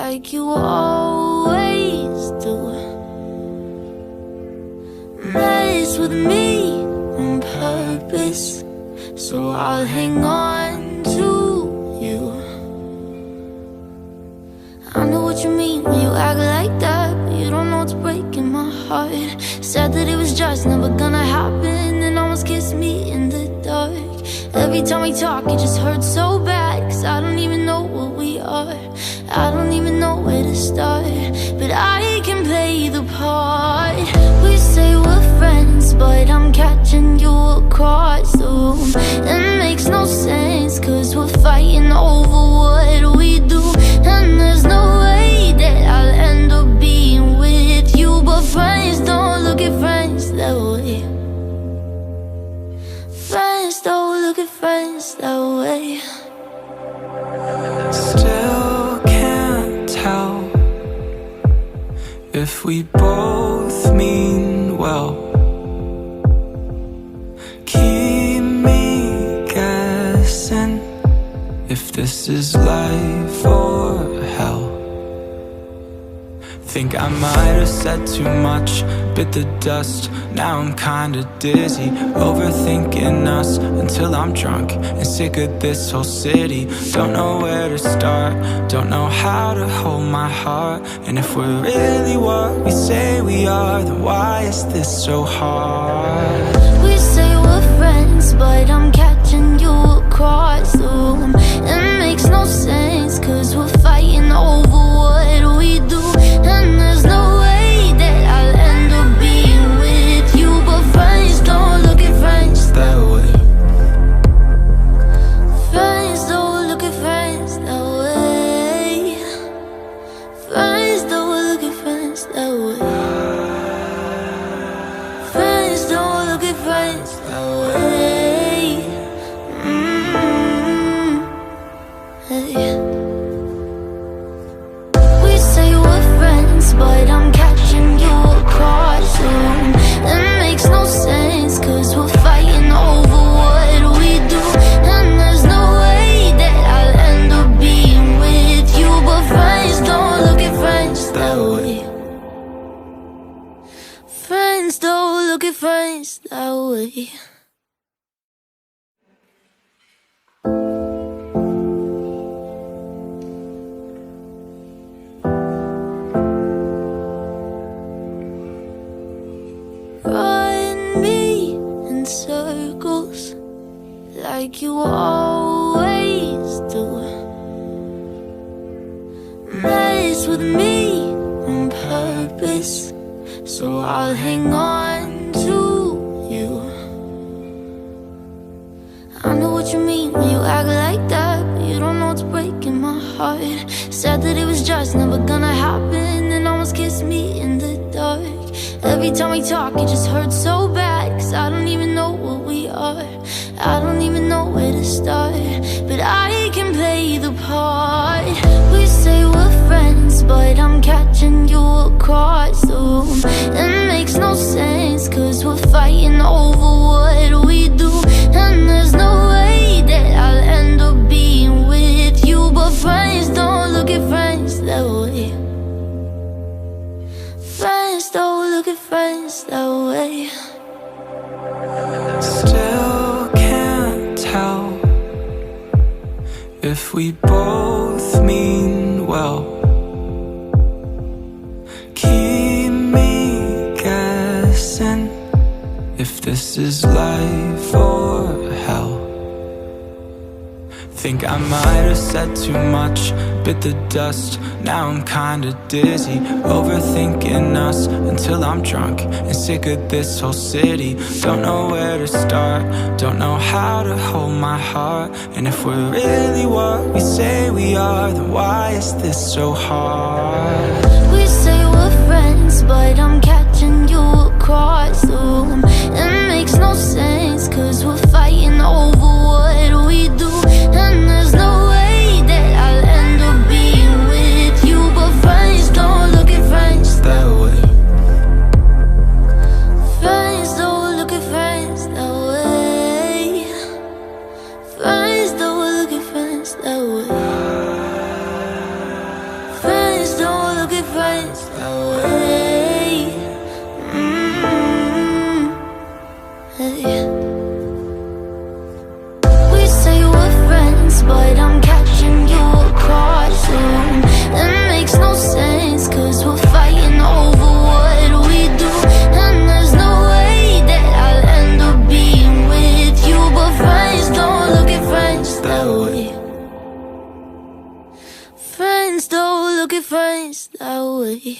like you always do. Mess with me on purpose, so I'll hang on to you. I know what you mean when you act like that, but you don't know it's breaking my heart. Said that it was just never gonna happen, and almost kissed me in the dark. Every time we talk it just hurts so bad, cause I don't even know what we are. I don't even know where to start, but I can play the part. We say we're friends, but I'm catching you across the room. It makes no sense, cause we're fighting over what we do. And there's no way that I'll end up being with you. But friends don't look at friends that way. Friends don't look at friends that way. Still can't tell if we both mean well. Keep me guessing if this is life or hell. Think I might have said too much, bit the dust. Now I'm kinda dizzy, overthinking us until I'm drunk and sick of this whole city. Don't know where to start, don't know how to hold my heart. And if we're really what we say we are, then why is this so hard? We say we're friends, but I'm catching you across the room. It makes no sense, cause we're fighting over what we do. And there's no way that I'll end up being with you. But friends don't look at friends that way. Friends don't look at friends that way. Friends don't look at friends that way. Friends don't look at friends that way. Hey. We say we're friends, but I'm catching you across the room. It makes no sense, cause we're fighting over what we do. And there's no way that I'll end up being with you. But friends don't look at friends that way. Friends don't look at friends that way. Run me in circles like you always do. Mess with me on purpose, so I'll hang on to you. I know what you mean when you act like that, but you don't know it's breaking my heart. Said that it was just never gonna happen, and almost kissed me in the dark. Every time we talk it just hurts so bad, cause I don't even know what we are. I don't even know where to start, but I can play the part. We say we're friends, but I'm catching you across the room. It makes no sense, cause we're fighting over what we do. And there's no way that I'll end up being with you. But friends don't look at friends that way. Friends don't look at friends that way. Still can't tell if we both mean well. Keep me guessing if this is life or hell. Think I might have said too much, bit the dust. Now I'm kinda dizzy, overthinking us until I'm drunk and sick of this whole city. Don't know where to start, don't know how to hold my heart. And if we're really what we say we are, then why is this so hard? We say we're friends, but I'm catching you across the room. It makes no sense, cause we're fighting over what we do. And there's no way that I'll end up being with you. But friends don't look at friends that way. Friends don't look at friends that way. Friends don't look at friends that way. Friends nights that way.